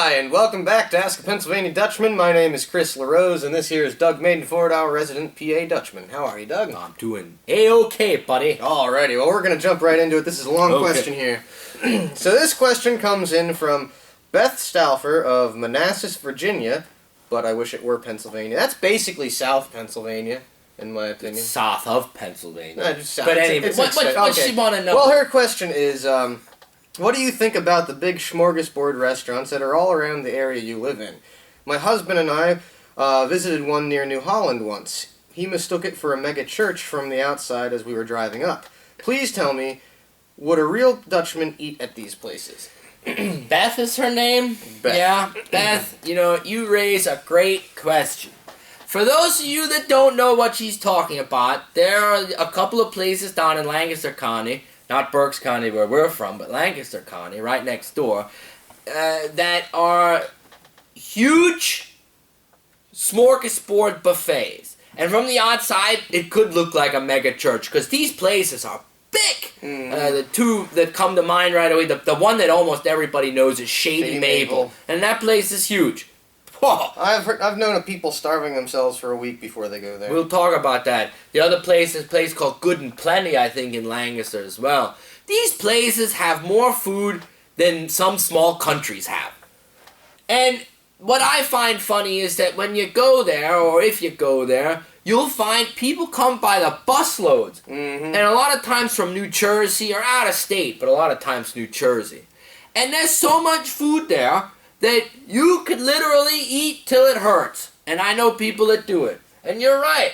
Hi, and welcome back to Ask a Pennsylvania Dutchman. My name is Chris LaRose, and this here is Doug Maiden, 4-hour resident PA Dutchman. How are you, Doug? I'm doing A-okay, buddy. Alrighty, well, we're going to jump right into it. This is a long question here. So this question comes in from Beth Stauffer of Manassas, Virginia, but I wish it were Pennsylvania. That's basically South Pennsylvania, in my opinion. It's south of Pennsylvania. No, just south. But anyway, what does she want to know? Well, her question is, what do you think about the big smorgasbord restaurants that are all around the area you live in? My husband and I visited one near New Holland once. He mistook it for a mega church from the outside as we were driving up. Please tell me, would a real Dutchman eat at these places? Beth is her name? Beth. Yeah, Beth, you raise a great question. For those of you that don't know what she's talking about, there are a couple of places down in Lancaster County, not Berks County where we're from, but Lancaster County, right next door, that are huge smorgasbord buffets. And from the outside, it could look like a mega church, because these places are big. The two that come to mind right away, the one that almost everybody knows is Shady Maple. And that place is huge. Whoa. I've known of people starving themselves for a week before they go there. We'll talk about that. The other place is a place called Good and Plenty, I think, in Lancaster as well. These places have more food than some small countries have. And what I find funny is that when you go there, or if you go there, you'll find people come by the busloads. And a lot of times from New Jersey or out of state, but a lot of times New Jersey. And there's so much food there that you could literally eat till it hurts. And I know people that do it. And you're right.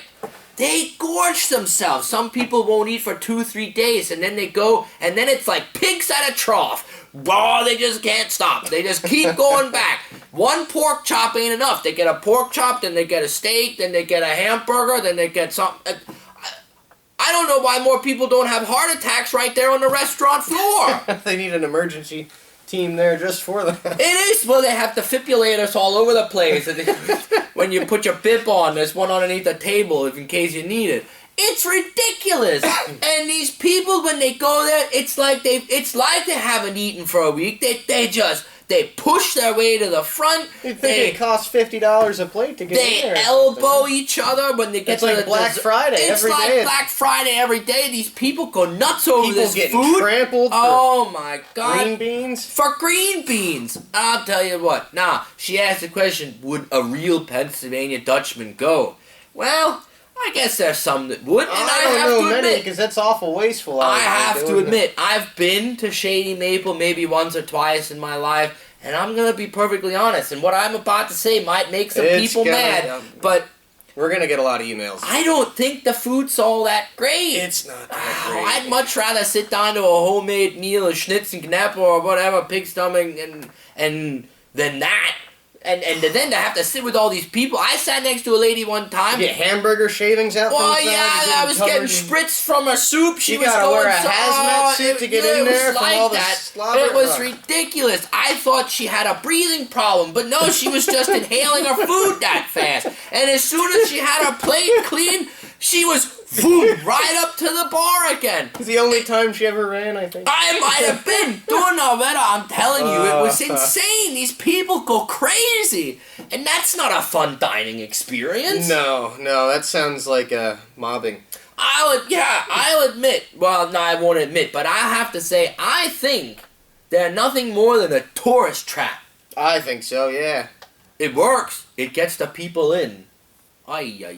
They gorge themselves. Some people won't eat for 2-3 days, and then they go, and then it's like pigs at a trough. Oh, they just can't stop. They just keep going back. One pork chop ain't enough. They get a pork chop, then they get a steak, then they get a hamburger, then they get something. I don't know why more people don't have heart attacks right there on the restaurant floor. They need an emergency team there just for that. It is. Well, they have defibrillators all over the place. When you put your bib on, there's one underneath the table in case you need it. It's ridiculous. And these people, when they go there, it's like they haven't eaten for a week. They push their way to the front. You think it costs $50 a plate to get in there? They elbow each other when they get to like Black Friday every day. It's like Black Friday every day. These people go nuts over this food. People getting trampled for my God. Green beans? For green beans. I'll tell you what. Now, she asked the question, would a real Pennsylvania Dutchman go? Well, I guess there's some that would, and I don't know many, because that's awful wasteful. I have to admit, I've been to Shady Maple maybe once or twice in my life, and I'm going to be perfectly honest, and what I'm about to say might make some people mad, but we're going to get a lot of emails. I don't think the food's all that great. It's not that great. I'd much rather sit down to a homemade meal of schnitzenknäppel or whatever, pig stomach, and than that. And then to have to sit with all these people. I sat next to a lady one time. You get hamburger shavings out. Well, yeah, I was getting spritz from her soup. She was gotta going wear a hazmat suit to get in there from all the slobber. It was ridiculous. I thought she had a breathing problem, but no, she was just inhaling her food that fast. And as soon as she had her plate clean, she was right up to the bar again. It's the only time she ever ran, I think. I might have been doing no better. I'm telling you, it was insane. These people go crazy. And that's not a fun dining experience. No, that sounds like mobbing. I'll admit. Well, no, I won't admit, but I have to say, I think they're nothing more than a tourist trap. I think so, yeah. It works. It gets the people in. Ay.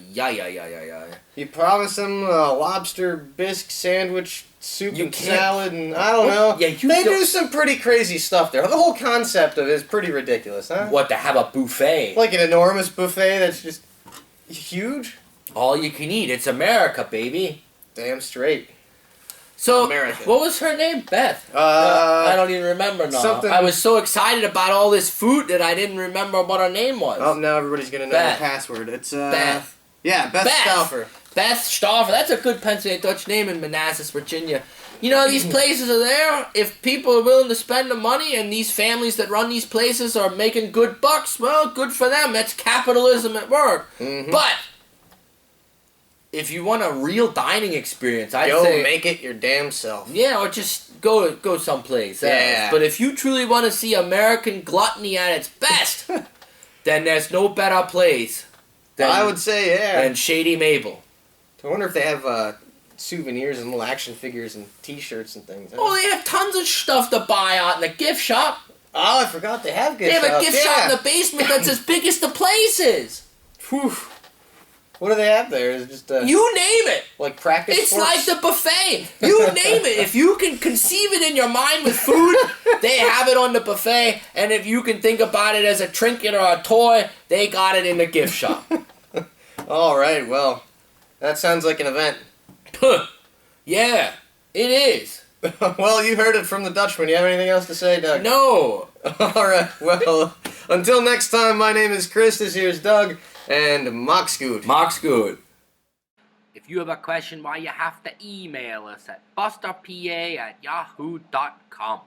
You promise them a lobster bisque sandwich, soup and salad, and I don't know. Yeah, they do some pretty crazy stuff there. The whole concept of it is pretty ridiculous, huh? What, to have a buffet? Like an enormous buffet that's just huge? All you can eat. It's America, baby. Damn straight. So, American. What was her name? Beth? I don't even remember now. I was so excited about all this food that I didn't remember what her name was. Oh, now everybody's going to know the password. It's, Beth. Yeah, Beth Stauffer. Beth Stauffer. That's a good Pennsylvania Dutch name in Manassas, Virginia. These places are there. If people are willing to spend the money and these families that run these places are making good bucks, well, good for them. That's capitalism at work. But if you want a real dining experience, I'd Go say make it your damn self. yeah, or just go someplace else. Yeah. But if you truly want to see American gluttony at its best, then there's no better place than, I would say, yeah. than Shady Mabel. I wonder if they have souvenirs and little action figures and T-shirts and things. Oh, they have tons of stuff to buy out in the gift shop. Oh, I forgot they have gift They have shops. a gift shop in the basement that's as big as the place is. Whew. What do they have there? Is it just You name it. like practice It's sports? like the buffet. You name it. If you can conceive it in your mind with food, they have it on the buffet. And if you can think about it as a trinket or a toy, they got it in the gift shop. All right, well, that sounds like an event. Yeah, it is. Well, you heard it from the Dutchman. You have anything else to say, Doug? No. All right, well, until next time, my name is Chris, this here's Doug, and Mock's good. Mock's good. If you have a question, why you have to email us at busterpa@yahoo.com.